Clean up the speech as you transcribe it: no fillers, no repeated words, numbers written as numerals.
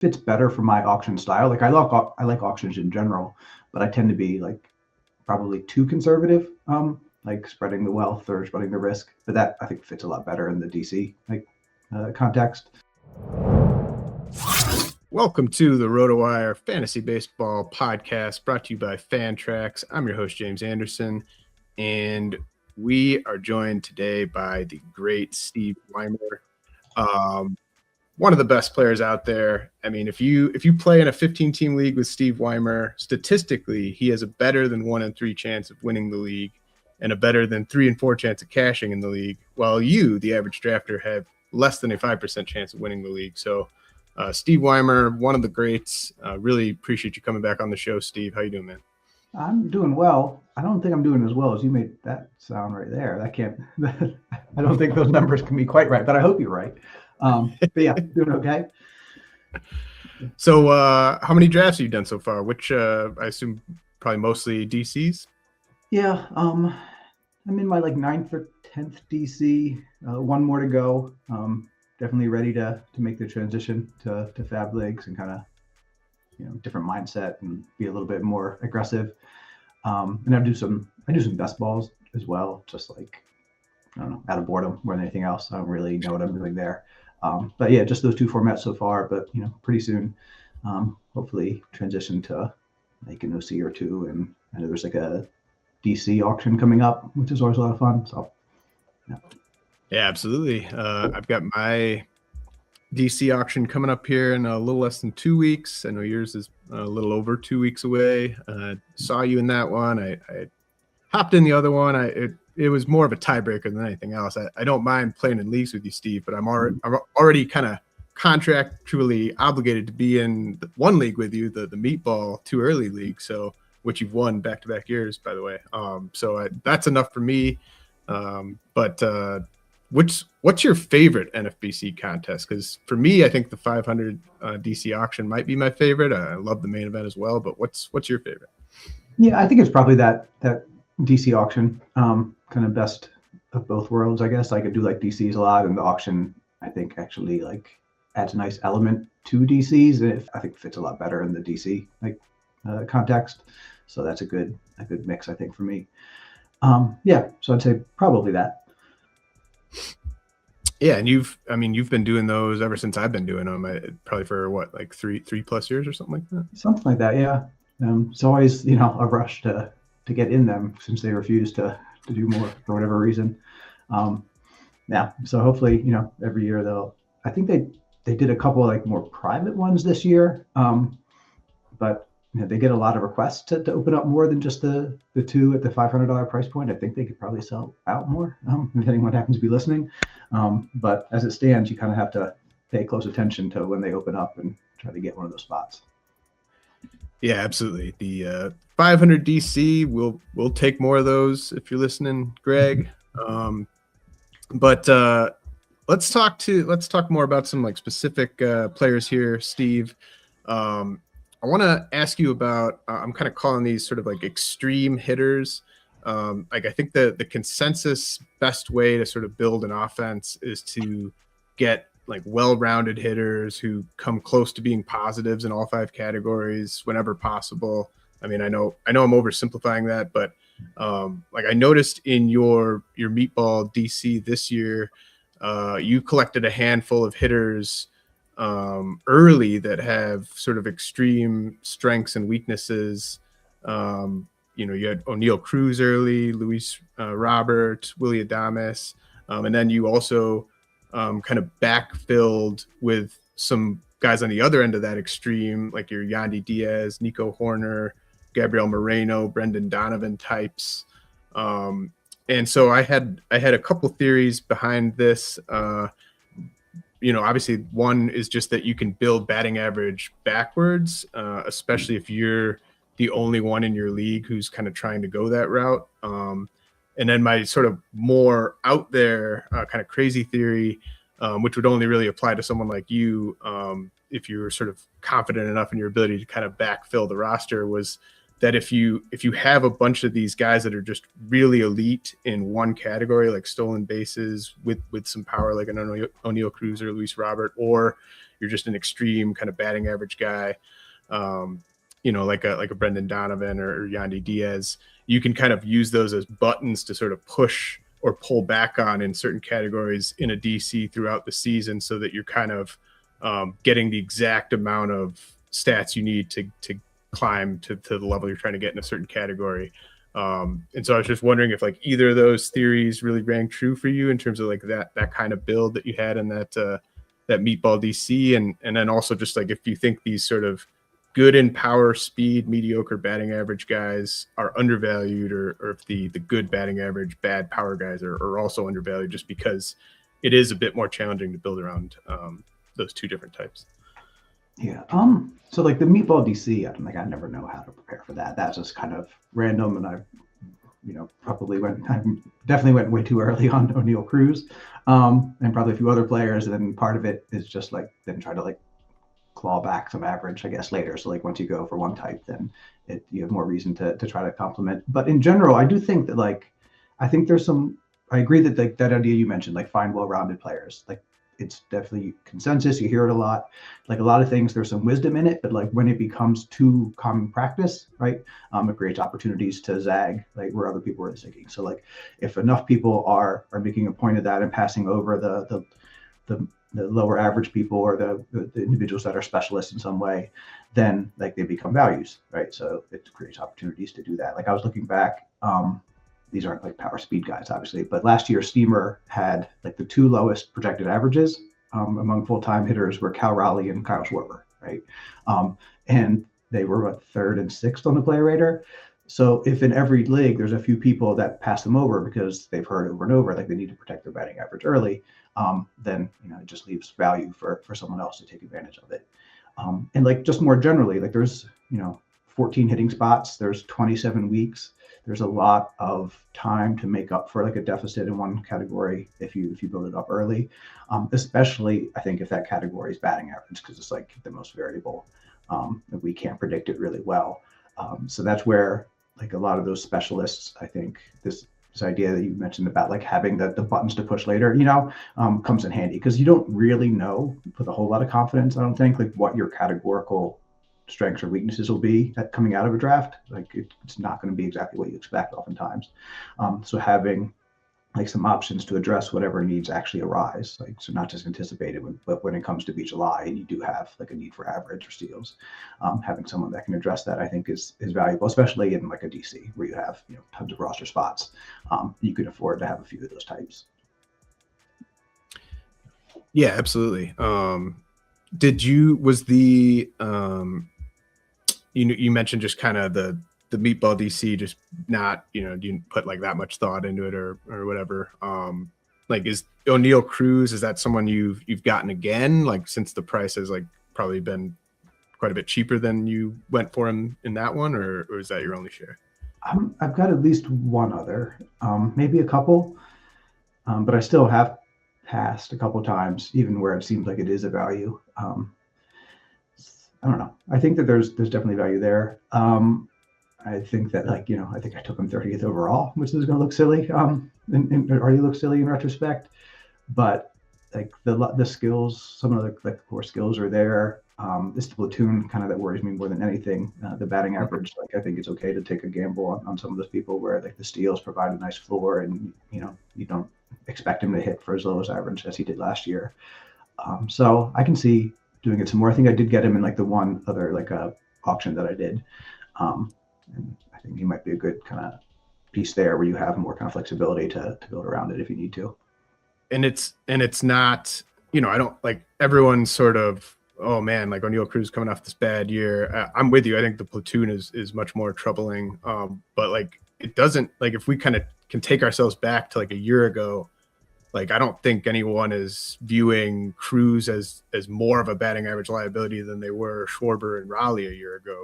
fits better for my auction style. Like I like auctions in general, but I tend to be like probably too conservative, like spreading the wealth or spreading the risk. But that I think fits a lot better in the DC context. Welcome to the Rotowire Fantasy Baseball Podcast, brought to you by Fantrax. I'm your host, James Anderson, and we are joined today by the great Steve Weimer, one of the best players out there. I mean, if you play in a 15-team league with Steve Weimer, statistically, he has a better than 1 in 3 chance of winning the league and a better than 3 in 4 chance of cashing in the league, while you, the average drafter, have less than a 5% chance of winning the league. So Steve Weimer, one of the greats. Really appreciate you coming back on the show, Steve. How you doing, man? I'm doing well. I don't think I'm doing as well as you made that sound right there. That can't. I don't think those numbers can be quite right, but I hope you're right. But yeah, doing okay. So, how many drafts have you done so far? Which I assume probably mostly DCs. Yeah, I'm in my like 9th or 10th DC. One more to go. Definitely ready to make the transition to Fab Leagues and kind of different mindset and be a little bit more aggressive. And I do some best balls as well, just like I don't know, out of boredom more than anything else. I don't really know what I'm doing there. But yeah, just those 2 formats so far. But pretty soon, hopefully transition to like an OC or 2. And I know there's like a DC auction coming up, which is always a lot of fun. So yeah. Yeah, absolutely. I've got my DC auction coming up here in a little less than 2 weeks. I know yours is a little over 2 weeks away. Saw you in that one. I hopped in the other one. It was more of a tiebreaker than anything else. I don't mind playing in leagues with you, Steve, but I'm already kind of contractually obligated to be in one league with you, the Meatball Too Early League. So, which you've won back-to-back years, by the way. That's enough for me. What's your favorite NFBC contest? Because for me, I think the 500 DC auction might be my favorite. I love the main event as well, but what's your favorite? Yeah, I think it's probably that DC auction, kind of best of both worlds, I guess. I could do like DCs a lot, and the auction I think actually like adds a nice element to DCs. And I think fits a lot better in the DC context. So that's a good mix, I think, for me. Yeah, so I'd say probably that. Yeah, and you've been doing those ever since I've been doing them. Probably for what, like three plus years or something like that. Something like that, yeah. It's always a rush to get in them since they refuse to do more for whatever reason. Yeah, so hopefully every year I think they did a couple of like more private ones this year, but they get a lot of requests to open up more than just the 2 at the $500 price point. I think they could probably sell out more, if anyone happens to be listening. But as it stands, you kind of have to pay close attention to when they open up and try to get one of those spots. Yeah, absolutely. The 500 DC, we'll take more of those if you're listening, Greg. But let's talk more about some like specific players here, Steve. I want to ask you about, I'm kind of calling these sort of like extreme hitters. Like I think the consensus best way to sort of build an offense is to get like well-rounded hitters who come close to being positives in all 5 categories whenever possible. I mean, I know I'm oversimplifying that, but like I noticed in your Meatball DC this year, you collected a handful of hitters early that have sort of extreme strengths and weaknesses. You had O'Neill Cruz early, Luis Robert, Willie Adames, and then you also kind of backfilled with some guys on the other end of that extreme, like your Yandy Diaz, Nico Horner, Gabriel Moreno, Brendan Donovan types. And so I had a couple theories behind this. Obviously one is just that you can build batting average backwards, especially if you're the only one in your league who's kind of trying to go that route. And then my sort of more out there kind of crazy theory, which would only really apply to someone like you if you were sort of confident enough in your ability to kind of backfill the roster, was that if you have a bunch of these guys that are just really elite in one category, like stolen bases with some power, like an O'Neill Cruz or Luis Robert, or you're just an extreme kind of batting average guy, like a Brendan Donovan or Yandy Diaz, you can kind of use those as buttons to sort of push or pull back on in certain categories in a DC throughout the season, so that you're kind of getting the exact amount of stats you need to climb to the level you're trying to get in a certain category. And so I was just wondering if like either of those theories really rang true for you in terms of like that kind of build that you had in that meatball DC, and then also just like if you think these sort of good in power, speed, mediocre batting average guys are undervalued, or if the good batting average, bad power guys are also undervalued, just because it is a bit more challenging to build around those two different types. Yeah. So like the meatball DC, I never know how to prepare for that. That's just kind of random, and I definitely went way too early on O'Neill Cruz, and probably a few other players. And then part of it is just like then try to like claw back some average, I guess, later. So like once you go for one type, then you have more reason to try to complement. But in general, I do think that I think I agree that like that idea you mentioned, like find well-rounded players, like it's definitely consensus. You hear it a lot. Like a lot of things, there's some wisdom in it, but like when it becomes too common practice, right? It creates opportunities to zag, like where other people are zigging. So like if enough people are making a point of that and passing over the lower average people or the individuals that are specialists in some way, then like they become values, right? So it creates opportunities to do that. Like I was looking back, these aren't like power speed guys, obviously, but last year Steamer had like the two lowest projected averages among full-time hitters were Cal Raleigh and Kyle Schwarber, right? And they were third and sixth on the player rater. So if in every league there's a few people that pass them over because they've heard over and over like they need to protect their batting average early, then it just leaves value for someone else to take advantage of it. And like just more generally, like there's 14 hitting spots, there's 27 weeks. There's a lot of time to make up for like a deficit in one category if you build it up early, especially I think if that category is batting average, because it's like the most variable. We can't predict it really well. So that's where like a lot of those specialists, I think this idea that you mentioned about like having the buttons to push later, comes in handy, because you don't really know with a whole lot of confidence, I don't think, like what your categorical strengths or weaknesses will be coming out of a draft. Like it's not going to be exactly what you expect oftentimes. So having like some options to address whatever needs actually arise, like so not just anticipated, but when it comes to be July and you do have like a need for average or steals, having someone that can address that I think is valuable, especially in like a DC where you have tons of roster spots. You can afford to have a few of those types. Yeah, absolutely. You mentioned just kind of the meatball DC, just not, you didn't put like that much thought into it or whatever. Like is O'Neill Cruz, is that someone you've gotten again, like since the price has like probably been quite a bit cheaper than you went for him in that one, or is that your only share? I've got at least one other, maybe a couple, but I still have passed a couple times, even where it seems like it is a value. I don't know. I think that there's definitely value there. I think that I think I took him 30th overall, which is going to look silly. And already looks silly in retrospect, but like the skills, some of the core skills are there. It's the platoon kind of that worries me more than anything. The batting average, like I think it's okay to take a gamble on some of those people where like the steals provide a nice floor, and you don't expect him to hit for as low as average as he did last year. So I can see doing it some more. I think I did get him in like the one other like auction that I did. And I think he might be a good kind of piece there where you have more kind of flexibility to build around it if you need to. And it's not, I don't like everyone's sort of, oh man, like O'Neill Cruz coming off this bad year. I'm with you. I think the platoon is much more troubling. But like, it doesn't, like if we kind of can take ourselves back to like a year ago, like I don't think anyone is viewing Cruz as more of a batting average liability than they were Schwarber and Raleigh a year ago.